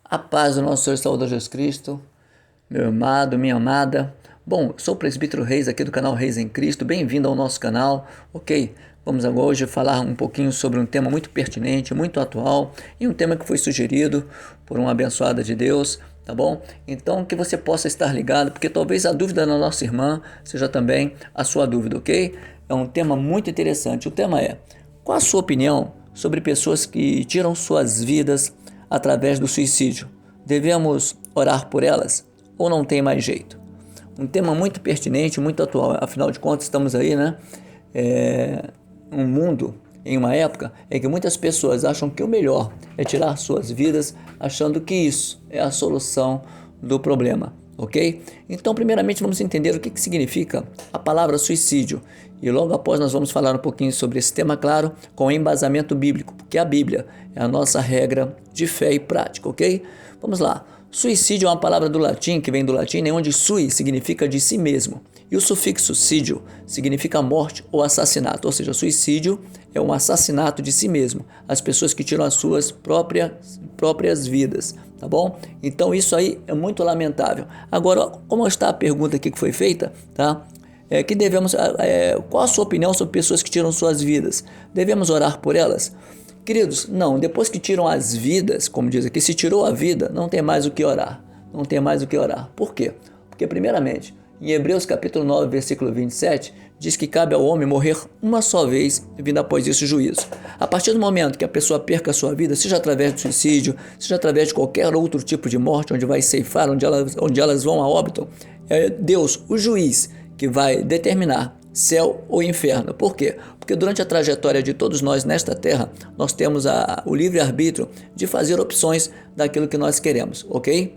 A paz do nosso Senhor e Salvador Jesus Cristo, meu amado, minha amada. Bom, sou o presbítero Reis aqui do canal Reis em Cristo, bem-vindo ao nosso canal, ok? Vamos agora hoje falar um pouquinho sobre um tema muito pertinente, muito atual e um tema que foi sugerido por uma abençoada de Deus, tá bom? Então que você possa estar ligado, porque talvez a dúvida da nossa irmã seja também a sua dúvida, ok? É um tema muito interessante. O tema é: qual a sua opinião sobre pessoas que tiram suas vidas através do suicídio? Devemos orar por elas ou não tem mais jeito? Um tema muito pertinente, muito atual. Afinal de contas, estamos aí, né? Um mundo, em uma época, em que muitas pessoas acham que o melhor é tirar suas vidas, achando que isso é a solução do problema, ok? Então, primeiramente, vamos entender o que significa a palavra suicídio. E logo após nós vamos falar um pouquinho sobre esse tema, claro, com embasamento bíblico, porque a Bíblia é a nossa regra de fé e prática, ok? Vamos lá. Suicídio é uma palavra do latim, que vem do latim, onde sui significa de si mesmo. E o sufixo sídio significa morte ou assassinato, ou seja, suicídio é um assassinato de si mesmo, as pessoas que tiram as suas próprias vidas, tá bom? Então isso aí é muito lamentável. Agora, como está a pergunta aqui que foi feita, tá? Qual a sua opinião sobre pessoas que tiram suas vidas? Devemos orar por elas? Queridos, não, depois que tiram as vidas, como diz aqui, se tirou a vida, não tem mais o que orar. Não tem mais o que orar. Por quê? Porque, primeiramente, em Hebreus capítulo 9, versículo 27, diz que cabe ao homem morrer uma só vez, vindo após isso o juízo. A partir do momento que a pessoa perca a sua vida, seja através de suicídio, seja através de qualquer outro tipo de morte, onde vai ceifar, onde elas vão a óbito, é Deus, o juiz, que vai determinar céu ou inferno. Por quê? Porque durante a trajetória de todos nós nesta terra, nós temos o livre-arbítrio de fazer opções daquilo que nós queremos, ok?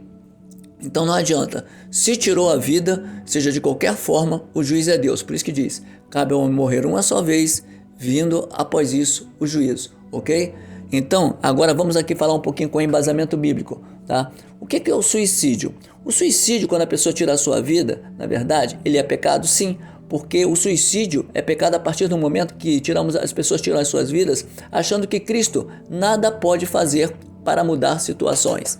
Então não adianta, se tirou a vida, seja de qualquer forma, o juiz é Deus. Por isso que diz, cabe ao homem morrer uma só vez, vindo após isso o juízo, ok? Então, agora vamos aqui falar um pouquinho com embasamento bíblico, tá? O que é o suicídio? O suicídio, quando a pessoa tira a sua vida, na verdade, ele é pecado sim, porque o suicídio é pecado a partir do momento que as pessoas tiram as suas vidas, achando que Cristo nada pode fazer para mudar situações.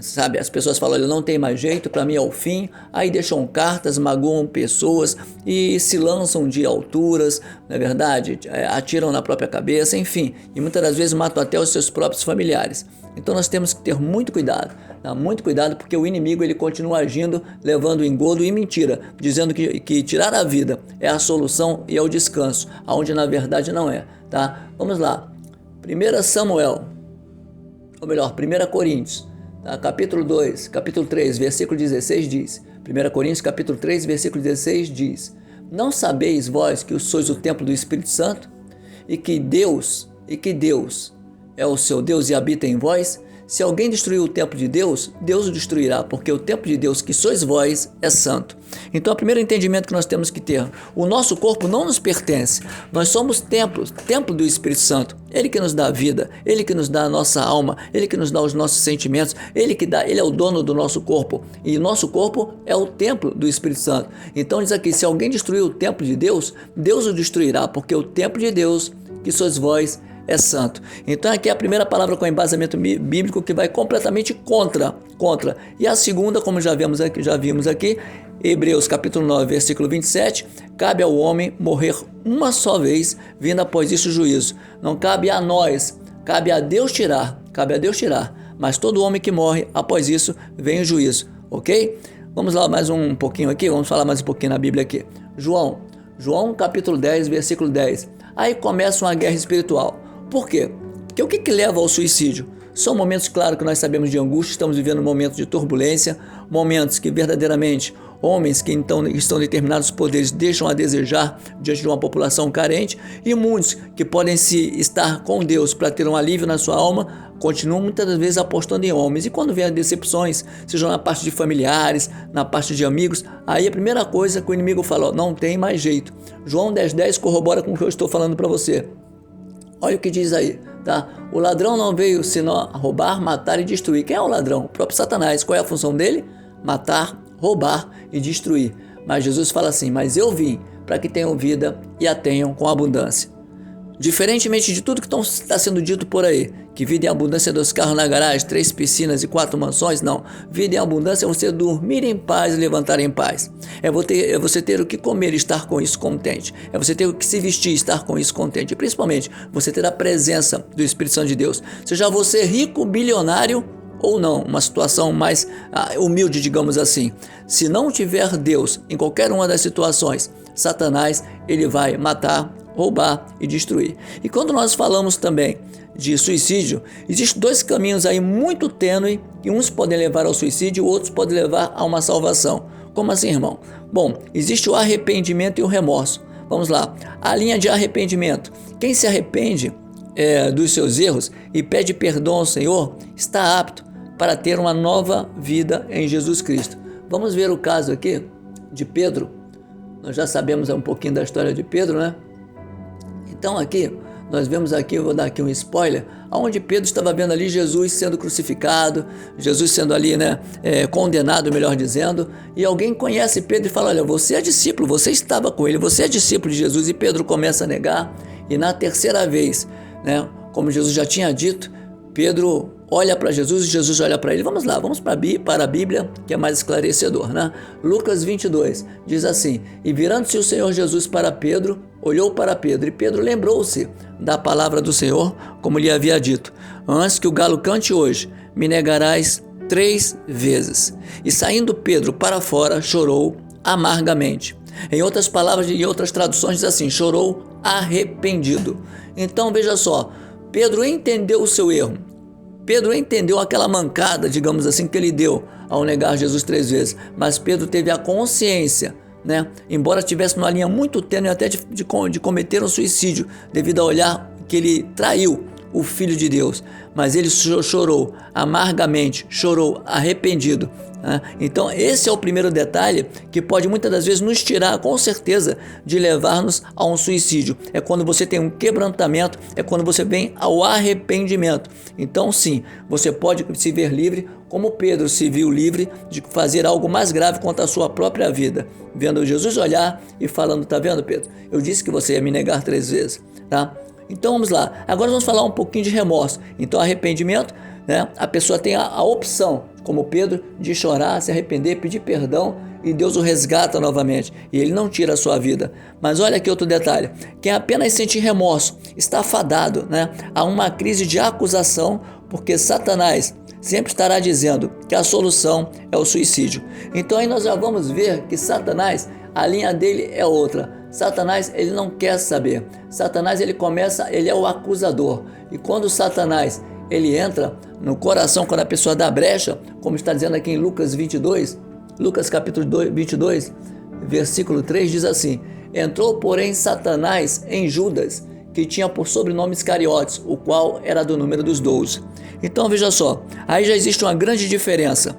Sabe, as pessoas falam, não tem mais jeito, para mim é o fim, aí deixam cartas, magoam pessoas e se lançam de alturas, não é verdade? Atiram na própria cabeça, enfim, e muitas das vezes matam até os seus próprios familiares. Então nós temos que ter muito cuidado, tá? Muito cuidado, porque o inimigo ele continua agindo, levando engodo e mentira, dizendo que tirar a vida é a solução e é o descanso, aonde na verdade não é, tá? Vamos lá, 1 Samuel, ou melhor, 1 Coríntios, capítulo 2, capítulo 3, versículo 16 diz, 1 Coríntios capítulo 3, versículo 16 diz, não sabeis vós que sois o templo do Espírito Santo e que Deus é o seu Deus e habita em vós? Se alguém destruir o templo de Deus, Deus o destruirá, porque o templo de Deus que sois vós é santo. Então, o primeiro entendimento que nós temos que ter, o nosso corpo não nos pertence, nós somos templo do Espírito Santo, Ele que nos dá a vida, Ele que nos dá a nossa alma, Ele que nos dá os nossos sentimentos, Ele é o dono do nosso corpo, e o nosso corpo é o templo do Espírito Santo. Então diz aqui, se alguém destruir o templo de Deus, Deus o destruirá, porque o templo de Deus que sois vós é santo. Então aqui é a primeira palavra com embasamento bíblico que vai completamente contra. E a segunda, como já vimos aqui, Hebreus capítulo 9, versículo 27, cabe ao homem morrer uma só vez, vindo após isso o juízo. Não cabe a nós, cabe a Deus tirar, mas todo homem que morre, após isso, vem o juízo, ok? Vamos lá mais um pouquinho aqui, vamos falar mais um pouquinho na Bíblia aqui. João capítulo 10, versículo 10. Aí começa uma guerra espiritual. Por quê? Porque o que leva ao suicídio? São momentos, claro, que nós sabemos de angústia, estamos vivendo momentos de turbulência, momentos que verdadeiramente homens que então estão determinados poderes deixam a desejar diante de uma população carente, e muitos que podem estar com Deus para ter um alívio na sua alma, continuam muitas das vezes apostando em homens. E quando vem as decepções, seja na parte de familiares, na parte de amigos, aí a primeira coisa que o inimigo fala, não tem mais jeito. João 10,10 corrobora com o que eu estou falando para você. Olha o que diz aí, tá? O ladrão não veio senão roubar, matar e destruir. Quem é o ladrão? O próprio Satanás. Qual é a função dele? Matar, roubar e destruir. Mas Jesus fala assim, mas eu vim para que tenham vida e a tenham com abundância. Diferentemente de tudo que está sendo dito por aí, que vida em abundância é 2 carros na garagem, 3 piscinas e 4 mansões, não. Vida em abundância é você dormir em paz e levantar em paz. É você ter o que comer e estar com isso contente. É você ter o que se vestir e estar com isso contente. E principalmente, você ter a presença do Espírito Santo de Deus. Seja você rico, bilionário ou não, uma situação mais humilde, digamos assim. Se não tiver Deus em qualquer uma das situações, Satanás, ele vai matar, roubar e destruir. E quando nós falamos também de suicídio, existem 2 caminhos aí muito tênues, e uns podem levar ao suicídio, outros podem levar a uma salvação. Como assim, irmão? Bom, existe o arrependimento e o remorso. Vamos lá, a linha de arrependimento. Quem se arrepende dos seus erros e pede perdão ao Senhor, está apto para ter uma nova vida em Jesus Cristo. Vamos ver o caso aqui de Pedro. Nós já sabemos um pouquinho da história de Pedro, né? Então aqui, nós vemos aqui, eu vou dar aqui um spoiler, onde Pedro estava vendo ali Jesus sendo crucificado, Jesus sendo ali, né, condenado, melhor dizendo, e alguém conhece Pedro e fala, olha, você é discípulo, você estava com ele, você é discípulo de Jesus, e Pedro começa a negar, e na terceira vez, né, como Jesus já tinha dito, Pedro olha para Jesus e Jesus olha para ele. Vamos lá, vamos para a Bíblia, que é mais esclarecedor, né? Lucas 22 diz assim: e virando-se o Senhor Jesus para Pedro, olhou para Pedro, e Pedro lembrou-se da palavra do Senhor, como lhe havia dito: antes que o galo cante hoje, me negarás 3 vezes. E saindo Pedro para fora, chorou amargamente. Em outras palavras e em outras traduções diz assim: chorou arrependido. Então veja só, Pedro entendeu o seu erro. Pedro entendeu aquela mancada, digamos assim, que ele deu ao negar Jesus 3 vezes. Mas Pedro teve a consciência, né? Embora estivesse numa linha muito tênue até de cometer um suicídio, devido ao olhar que ele traiu o Filho de Deus. Mas ele chorou amargamente, chorou arrependido. Né? Então esse é o primeiro detalhe que pode muitas das vezes nos tirar com certeza de levar-nos a um suicídio. É quando você tem um quebrantamento, é quando você vem ao arrependimento. Então sim, você pode se ver livre, como Pedro se viu livre de fazer algo mais grave contra a sua própria vida, vendo Jesus olhar e falando: tá vendo, Pedro, eu disse que você ia me negar 3 vezes, tá? Então vamos lá, agora vamos falar um pouquinho de remorso. Então arrependimento, né? A pessoa tem a opção, como Pedro, de chorar, se arrepender, pedir perdão, e Deus o resgata novamente, e ele não tira a sua vida. Mas olha aqui outro detalhe: quem apenas sente remorso está fadado, né, a uma crise de acusação, porque Satanás sempre estará dizendo que a solução é o suicídio. Então aí nós já vamos ver que Satanás, a linha dele é outra. Satanás, ele não quer saber. Satanás, ele é o acusador. E quando Satanás, ele entra no coração, quando a pessoa dá brecha, como está dizendo aqui em Lucas 22, Lucas capítulo 22, versículo 3, diz assim: entrou, porém, Satanás em Judas, que tinha por sobrenome Iscariotes, o qual era do número dos 12. Então veja só, aí já existe uma grande diferença.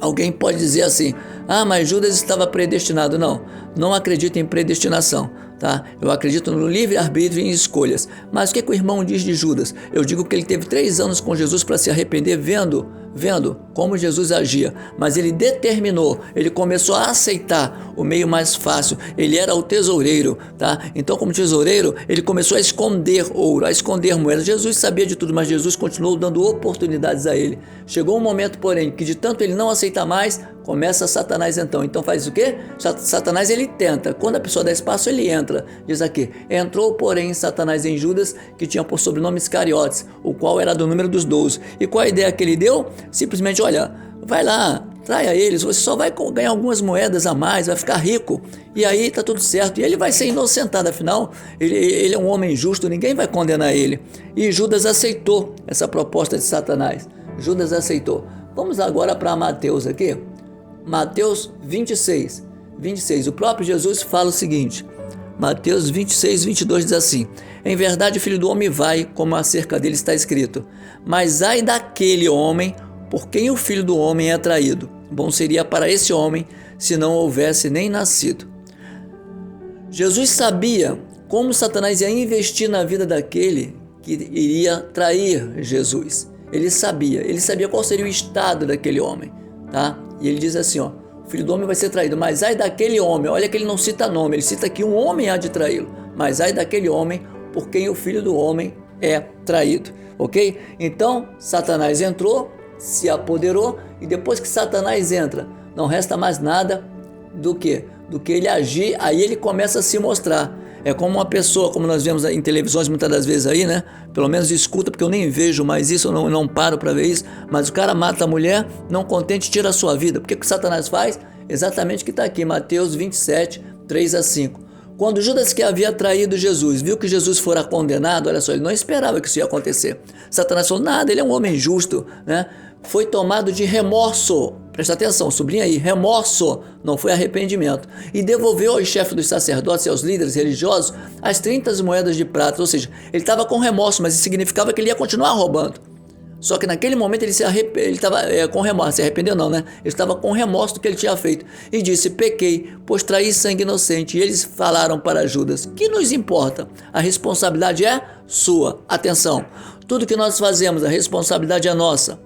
Alguém pode dizer assim: ah, mas Judas estava predestinado. Não acredito em predestinação, tá? Eu acredito no livre-arbítrio e em escolhas. Mas o que o irmão diz de Judas? Eu digo que ele teve 3 anos com Jesus para se arrepender, vendo como Jesus agia, mas ele determinou, ele começou a aceitar o meio mais fácil. Ele era o tesoureiro, tá? Então, como tesoureiro, ele começou a esconder ouro, a esconder moedas. Jesus sabia de tudo, mas Jesus continuou dando oportunidades a ele. Chegou um momento, porém, que de tanto ele não aceitar mais, começa Satanás então faz o quê? Satanás, ele tenta, quando a pessoa dá espaço, ele entra. Diz aqui: entrou, porém, Satanás em Judas, que tinha por sobrenome Iscariotes, o qual era do número dos 12. E qual a ideia que ele deu? Simplesmente: olha, vai lá, traia eles, você só vai ganhar algumas moedas a mais, vai ficar rico, e aí tá tudo certo, e ele vai ser inocentado, afinal, ele é um homem justo, ninguém vai condenar ele. E Judas aceitou essa proposta de Satanás. Judas aceitou. Vamos agora para Mateus aqui. Mateus 26, o próprio Jesus fala o seguinte: Mateus 26, 22 diz assim: em verdade o Filho do Homem vai, como acerca dele está escrito, mas ai daquele homem por quem o Filho do Homem é traído. Bom seria para esse homem se não houvesse nem nascido. Jesus sabia como Satanás ia investir na vida daquele que iria trair Jesus. Ele sabia qual seria o estado daquele homem, tá? E ele diz assim, ó: o Filho do Homem vai ser traído, mas ai daquele homem. Olha que ele não cita nome, ele cita que um homem há de traí-lo, mas ai daquele homem por quem o Filho do Homem é traído, ok? Então, Satanás entrou, se apoderou, e depois que Satanás entra, não resta mais nada do que ele agir, aí ele começa a se mostrar. É como uma pessoa, como nós vemos em televisões muitas das vezes aí, né? Pelo menos escuta, porque eu nem vejo mais isso, eu não paro para ver isso, mas o cara mata a mulher, não contente, tira a sua vida. Porque o que Satanás faz? Exatamente o que está aqui, Mateus 27, 3-5. Quando Judas, que havia traído Jesus, viu que Jesus fora condenado, olha só, ele não esperava que isso ia acontecer. Satanás falou, nada, ele é um homem justo, né? Foi tomado de remorso, presta atenção, sublinha aí, remorso, não foi arrependimento, e devolveu aos chefes dos sacerdotes e aos líderes religiosos as 30 moedas de prata, ou seja, ele estava com remorso, mas isso significava que ele ia continuar roubando. Só que naquele momento ele estava com remorso, se arrependeu não, né? Ele estava com remorso do que ele tinha feito. E disse, pequei, pois traí sangue inocente. E eles falaram para Judas, que nos importa? A responsabilidade é sua. Atenção, tudo que nós fazemos, a responsabilidade é nossa.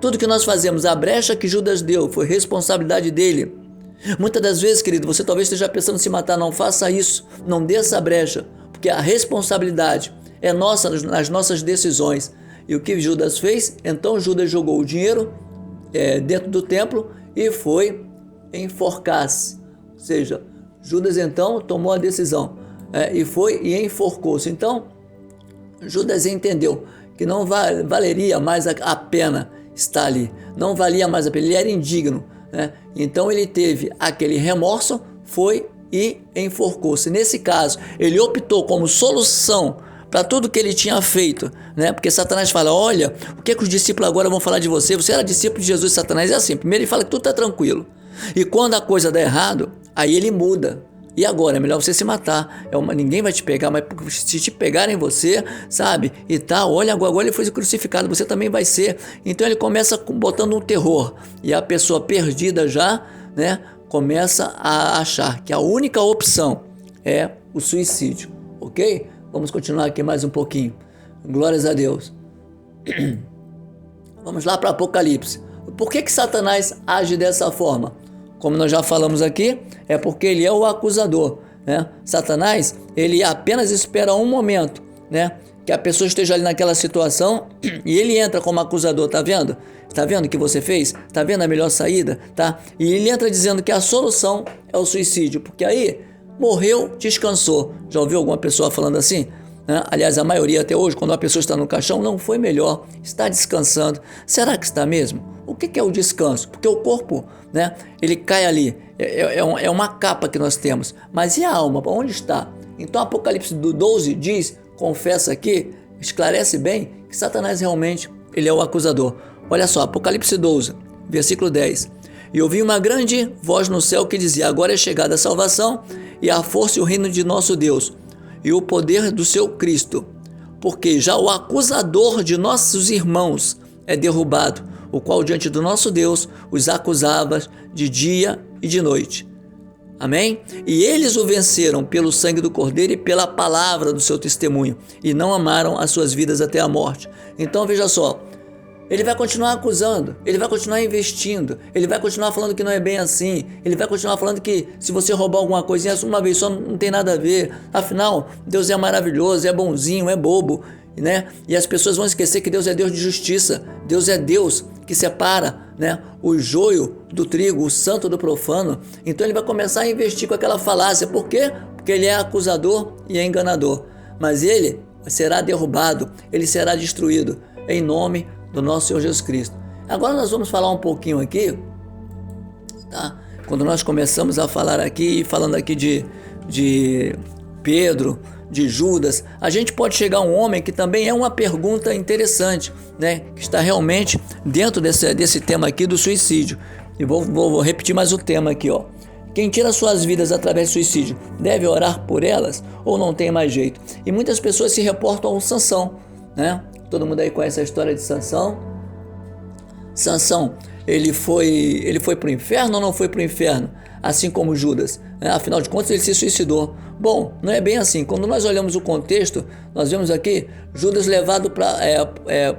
Tudo que nós fazemos, a brecha que Judas deu, foi responsabilidade dele. Muitas das vezes, querido, você talvez esteja pensando em se matar, não faça isso, não dê essa brecha, porque a responsabilidade é nossa nas nossas decisões. E o que Judas fez? Então Judas jogou o dinheiro dentro do templo e foi enforcar-se. Ou seja, Judas então tomou a decisão e foi e enforcou-se. Então Judas entendeu que não valeria mais a pena estar ali. Não valia mais a pena, ele era indigno, né? Então ele teve aquele remorso, foi e enforcou-se. Nesse caso, ele optou como solução para tudo que ele tinha feito, né? Porque Satanás fala, olha, o que os discípulos agora vão falar de você? Você era discípulo de Jesus. Satanás é assim, primeiro ele fala que tudo está tranquilo, e quando a coisa dá errado, aí ele muda. E agora, é melhor você se matar, ninguém vai te pegar, mas se te pegarem você, sabe, e tal, olha, agora ele foi crucificado, você também vai ser. Então ele começa botando um terror, e a pessoa perdida já, né, começa a achar que a única opção é o suicídio, ok? Vamos continuar aqui mais um pouquinho. Glórias a Deus. Vamos lá para Apocalipse. Por que Satanás age dessa forma? Como nós já falamos aqui, é porque ele é o acusador, né? Satanás, ele apenas espera um momento, né, que a pessoa esteja ali naquela situação e ele entra como acusador, tá vendo? Tá vendo o que você fez? Tá vendo a melhor saída? Tá? E ele entra dizendo que a solução é o suicídio, porque aí morreu, descansou. Já ouviu alguma pessoa falando assim? Aliás, a maioria até hoje, quando a pessoa está no caixão, não foi melhor, está descansando. Será que está mesmo? O que é o descanso? Porque o corpo, né, ele cai ali, é uma capa que nós temos, mas e a alma, para onde está? Então Apocalipse 12 diz, confessa aqui, esclarece bem, que Satanás realmente, ele é o acusador. Olha só, Apocalipse 12, versículo 10. E ouvi uma grande voz no céu que dizia, agora é chegada a salvação e a força e o reino de nosso Deus e o poder do seu Cristo, porque já o acusador de nossos irmãos é derrubado, o qual diante do nosso Deus os acusava de dia e de noite. Amém? E eles o venceram pelo sangue do Cordeiro e pela palavra do seu testemunho, e não amaram as suas vidas até a morte. Então veja só, ele vai continuar acusando, ele vai continuar investindo, ele vai continuar falando que não é bem assim, ele vai continuar falando que se você roubar alguma coisinha uma vez só não tem nada a ver, afinal Deus é maravilhoso, é bonzinho, é bobo, né? E as pessoas vão esquecer que Deus é Deus de justiça, Deus é Deus que separa, né, o joio do trigo, o santo do profano. Então ele vai começar a investir com aquela falácia. Por quê? Porque ele é acusador e é enganador, mas ele será derrubado, ele será destruído em nome do nosso Senhor Jesus Cristo. Agora nós vamos falar um pouquinho aqui, tá? Quando nós começamos a falar aqui, falando aqui de Pedro, de Judas, a gente pode chegar a um homem que também é uma pergunta interessante, né? Que está realmente dentro desse tema aqui do suicídio. E vou repetir mais o tema aqui, ó. Quem tira suas vidas através do suicídio deve orar por elas ou não tem mais jeito? E muitas pessoas se reportam ao Sansão, né? Todo mundo aí conhece a história de Sansão. Sansão, ele foi para o inferno ou não foi para o inferno? Assim como Judas, né? Afinal de contas ele se suicidou. Bom, não é bem assim. Quando nós olhamos o contexto, nós vemos aqui Judas levado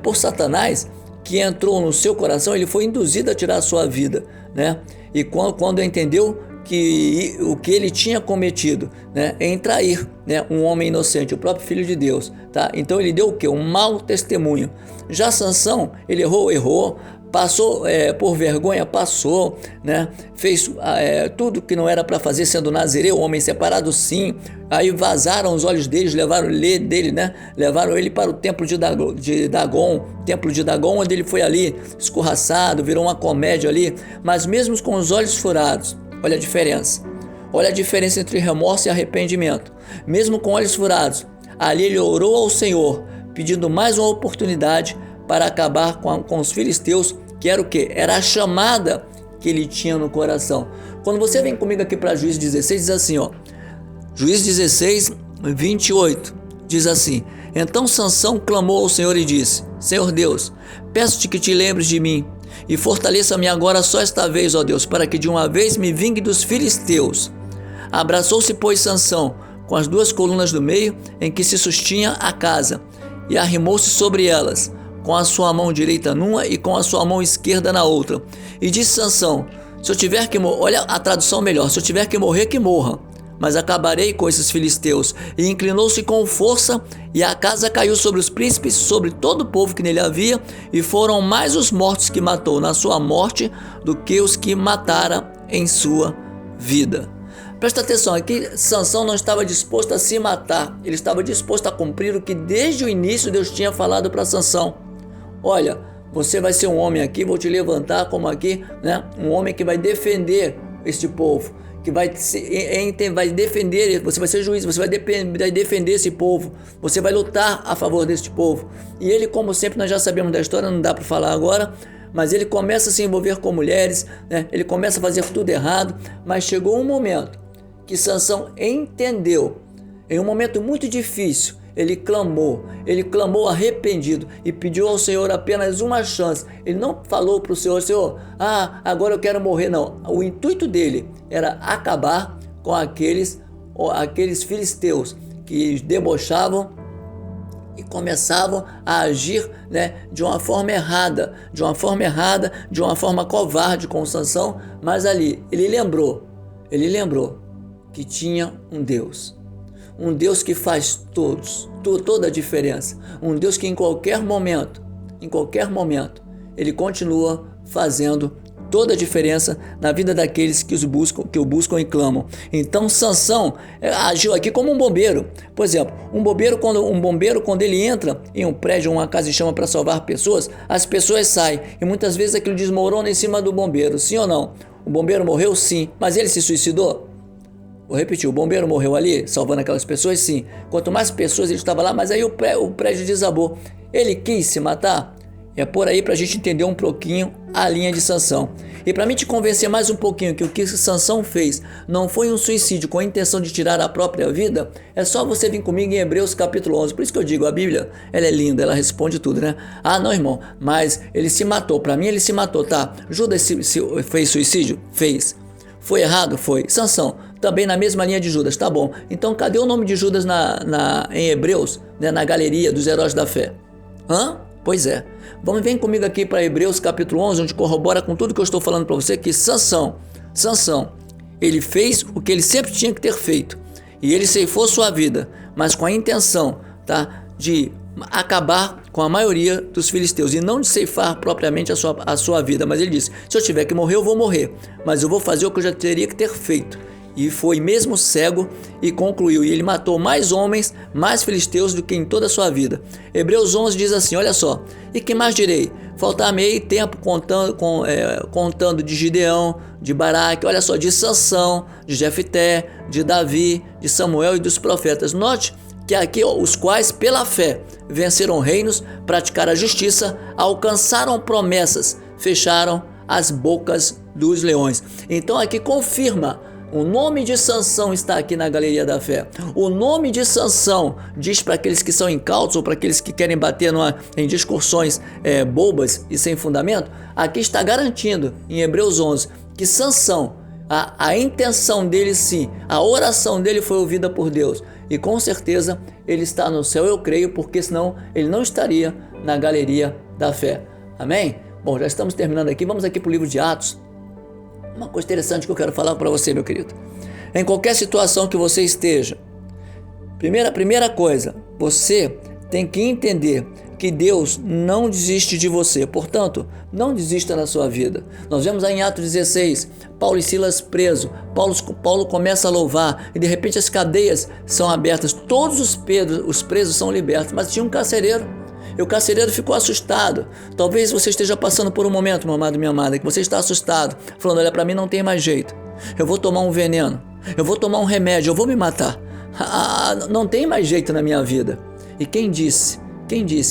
por Satanás, que entrou no seu coração, ele foi induzido a tirar a sua vida, né? E quando entendeu o que ele tinha cometido, né, em trair, né, um homem inocente, o próprio Filho de Deus, tá? Então ele deu o quê? Um mau testemunho. Já Sansão, ele errou, passou por vergonha, passou, né? Fez tudo que não era para fazer, sendo nazireu, homem separado, sim. Aí vazaram os olhos deles, levaram ele para o templo de Dagon, onde ele foi ali escorraçado, virou uma comédia ali. Mas mesmo com os olhos furados, olha a diferença. Olha a diferença entre remorso e arrependimento. Mesmo com olhos furados, ali ele orou ao Senhor, pedindo mais uma oportunidade para acabar com os filisteus, que era o quê? Era a chamada que ele tinha no coração. Quando você vem comigo aqui para Juízes 16, diz assim, ó, Juízes 16, 28, diz assim: então Sansão clamou ao Senhor e disse: Senhor Deus, peço-te que te lembres de mim e fortaleça-me agora só esta vez, ó Deus, para que de uma vez me vingue dos filisteus. Abraçou-se, pois, Sansão com as duas colunas do meio em que se sustinha a casa e arrimou-se sobre elas, com a sua mão direita numa e com a sua mão esquerda na outra. E disse Sansão: se eu tiver que morrer, olha a tradução melhor, se eu tiver que morrer, que morra, mas acabarei com esses filisteus. E inclinou-se com força, e a casa caiu sobre os príncipes, sobre todo o povo que nele havia, e foram mais os mortos que matou na sua morte do que os que matara em sua vida. Presta atenção, aqui Sansão não estava disposto a se matar, ele estava disposto a cumprir o que desde o início Deus tinha falado para Sansão. Olha, você vai ser um homem aqui, vou te levantar como aqui, né? Um homem que vai defender este povo, que vai defender, você vai ser juiz, você vai defender esse povo, você vai lutar a favor deste povo. E ele, como sempre, nós já sabemos da história, não dá para falar agora, mas ele começa a se envolver com mulheres, né? Ele começa a fazer tudo errado, mas chegou um momento que Sansão entendeu, em um momento muito difícil, ele clamou arrependido e pediu ao Senhor apenas uma chance. Ele não falou para o Senhor, agora eu quero morrer, não. O intuito dele era acabar com aqueles filisteus que debochavam e começavam a agir, né, de uma forma errada, de uma forma covarde com Sansão. Mas ali ele lembrou que tinha um Deus que faz toda a diferença, um Deus que em qualquer momento, ele continua fazendo toda a diferença na vida daqueles que o buscam e clamam. Então Sansão agiu aqui como um bombeiro. Por exemplo, um bombeiro quando ele entra em um prédio, uma casa e chama para salvar pessoas, as pessoas saem e muitas vezes aquilo desmorona em cima do bombeiro, sim ou não? O bombeiro morreu, sim, mas ele se suicidou? Vou repetir, o bombeiro morreu ali, salvando aquelas pessoas, sim. Quanto mais pessoas ele estava lá, mas aí o prédio desabou. Ele quis se matar? É por aí para a gente entender um pouquinho a linha de Sansão. E para mim te convencer mais um pouquinho que o que Sansão fez não foi um suicídio com a intenção de tirar a própria vida, é só você vir comigo em Hebreus capítulo 11. Por isso que eu digo, a Bíblia, ela é linda, ela responde tudo, né? Ah, não, irmão, mas ele se matou. Para mim ele se matou, tá? Judas fez suicídio? Fez. Foi errado? Foi. Sansão, também na mesma linha de Judas, tá bom. Então cadê o nome de Judas em Hebreus, né, na galeria dos heróis da fé? Pois é. Vem comigo aqui para Hebreus capítulo 11, onde corrobora com tudo que eu estou falando para você, que Sansão, ele fez o que ele sempre tinha que ter feito. E ele ceifou sua vida, mas com a intenção, tá, de acabar com a maioria dos filisteus e não de ceifar propriamente a sua vida. Mas ele disse: se eu tiver que morrer, eu vou morrer, mas eu vou fazer o que eu já teria que ter feito. E foi mesmo cego e concluiu. E ele matou mais homens, mais filisteus do que em toda a sua vida. Hebreus 11 diz assim, olha só: e que mais direi? Faltar-me-ei tempo contando de Gideão, de Baraque, olha só, de Sansão, de Jefté, de Davi, de Samuel e dos profetas. Note que aqui os quais pela fé venceram reinos, praticaram a justiça, alcançaram promessas, fecharam as bocas dos leões. Então aqui confirma, o nome de Sansão está aqui na galeria da fé. O nome de Sansão diz para aqueles que são incautos ou para aqueles que querem bater em discussões bobas e sem fundamento, aqui está garantindo em Hebreus 11 que Sansão, a intenção dele sim, a oração dele foi ouvida por Deus. E com certeza ele está no céu, eu creio, porque senão ele não estaria na galeria da fé. Amém? Bom, já estamos terminando aqui. Vamos aqui para o livro de Atos, Uma coisa interessante que eu quero falar para você, meu querido. Em qualquer situação que você esteja, primeira coisa, você tem que entender que Deus não desiste de você. Portanto, não desista na sua vida. Nós vemos aí em Atos 16, Paulo e Silas presos. Paulo começa a louvar e de repente as cadeias são abertas. Todos os presos são libertos, mas tinha um carcereiro. E o carcereiro ficou assustado. Talvez você esteja passando por um momento, meu amado e minha amada, que você está assustado, falando: olha, para mim não tem mais jeito. Eu vou tomar um veneno, eu vou tomar um remédio, eu vou me matar. Não tem mais jeito na minha vida. E quem disse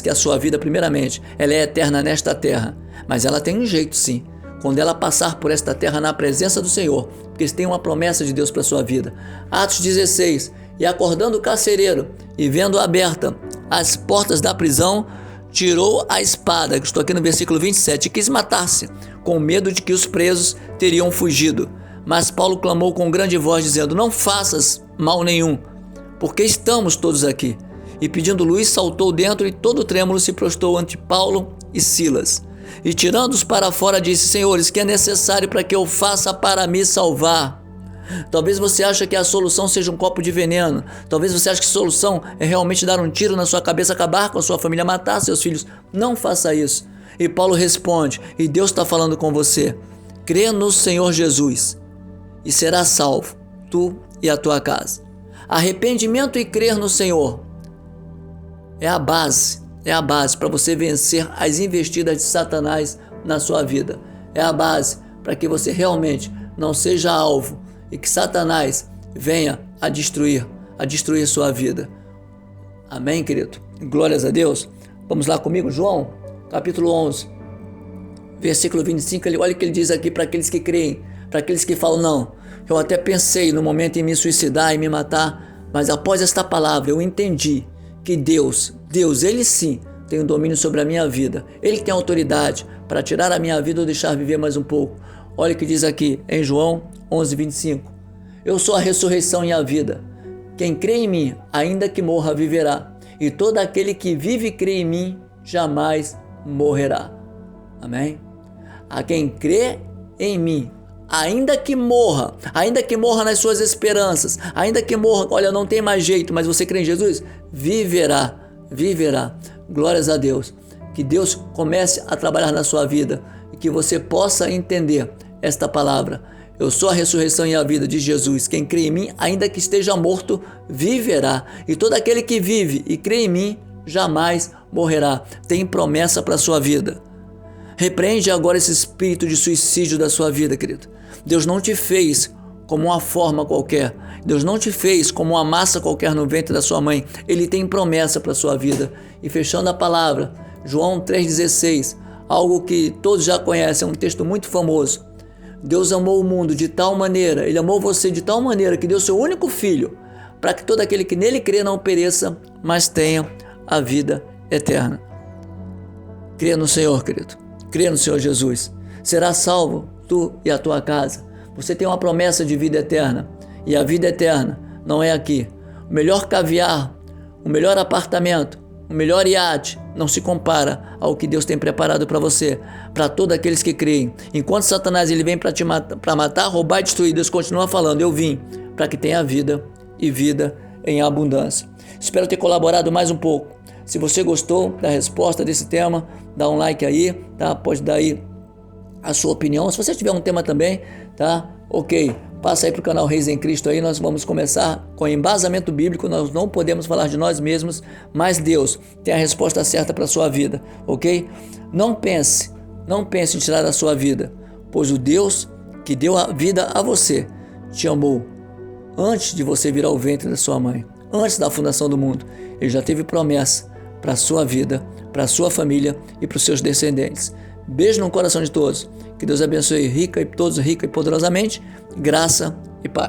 que a sua vida, primeiramente, ela é eterna nesta terra? Mas ela tem um jeito, sim. Quando ela passar por esta terra na presença do Senhor, porque tem uma promessa de Deus para a sua vida. Atos 16, e acordando o carcereiro, e vendo aberta as portas da prisão, tirou a espada, que estou aqui no versículo 27, e quis matar-se, com medo de que os presos teriam fugido. Mas Paulo clamou com grande voz, dizendo: não faças mal nenhum, porque estamos todos aqui. E pedindo luz, saltou dentro e todo trêmulo se prostrou ante Paulo e Silas. E tirando-os para fora, disse: senhores, que é necessário para que eu faça para me salvar? Talvez você ache que a solução seja um copo de veneno. Talvez você ache que a solução é realmente dar um tiro na sua cabeça, acabar com a sua família, matar seus filhos. Não faça isso. E Paulo responde, e Deus está falando com você: crê no Senhor Jesus e será salvo, tu e a tua casa. Arrependimento e crer no Senhor é a base para você vencer as investidas de Satanás na sua vida. É a base para que você realmente não seja alvo e que Satanás venha a destruir sua vida. Amém, querido? Glórias a Deus. Vamos lá comigo, João, capítulo 11, versículo 25. Olha o que ele diz aqui para aqueles que creem, para aqueles que falam: não, eu até pensei no momento em me suicidar e me matar, mas após esta palavra eu entendi que Deus, Ele sim tem o domínio sobre a minha vida. Ele tem autoridade para tirar a minha vida ou deixar viver mais um pouco. Olha o que diz aqui em João 11, 25. Eu sou a ressurreição e a vida. Quem crê em mim, ainda que morra, viverá. E todo aquele que vive e crê em mim, jamais morrerá. Amém? A quem crê em mim, ainda que morra nas suas esperanças, ainda que morra, olha, não tem mais jeito, mas você crê em Jesus, viverá. Glórias a Deus. Que Deus comece a trabalhar na sua vida e que você possa entender esta palavra. Eu sou a ressurreição e a vida de Jesus. Quem crê em mim, ainda que esteja morto, viverá. E todo aquele que vive e crê em mim, jamais morrerá. Tem promessa para a sua vida. Repreende agora esse espírito de suicídio da sua vida, querido. Deus não te fez como uma forma qualquer. Deus não te fez como uma massa qualquer no ventre da sua mãe. Ele tem promessa para a sua vida. E fechando a palavra, João 3,16, algo que todos já conhecem, é um texto muito famoso. Deus amou o mundo de tal maneira, Ele amou você de tal maneira que deu seu único filho, para que todo aquele que nele crê não pereça, mas tenha a vida eterna. Crê no Senhor, querido. Crê no Senhor Jesus. Será salvo tu e a tua casa. Você tem uma promessa de vida eterna. E a vida eterna não é aqui. O melhor caviar, o melhor apartamento, o melhor iate não se compara ao que Deus tem preparado para você, para todos aqueles que creem. Enquanto Satanás ele vem para te matar, roubar e destruir, Deus continua falando: eu vim para que tenha vida e vida em abundância. Espero ter colaborado mais um pouco. Se você gostou da resposta desse tema, dá um like aí, tá? Pode dar aí a sua opinião. Se você tiver um tema também, tá? Ok, passa aí para o canal Reis em Cristo aí. Nós vamos começar com embasamento bíblico. Nós não podemos falar de nós mesmos, mas Deus tem a resposta certa para a sua vida, ok? Não pense em tirar a sua vida, pois o Deus que deu a vida a você te amou antes de você vir ao ventre da sua mãe, antes da fundação do mundo. Ele já teve promessa para a sua vida, para a sua família e para os seus descendentes. Beijo no coração de todos. Que Deus abençoe rica e poderosamente. Graça e paz.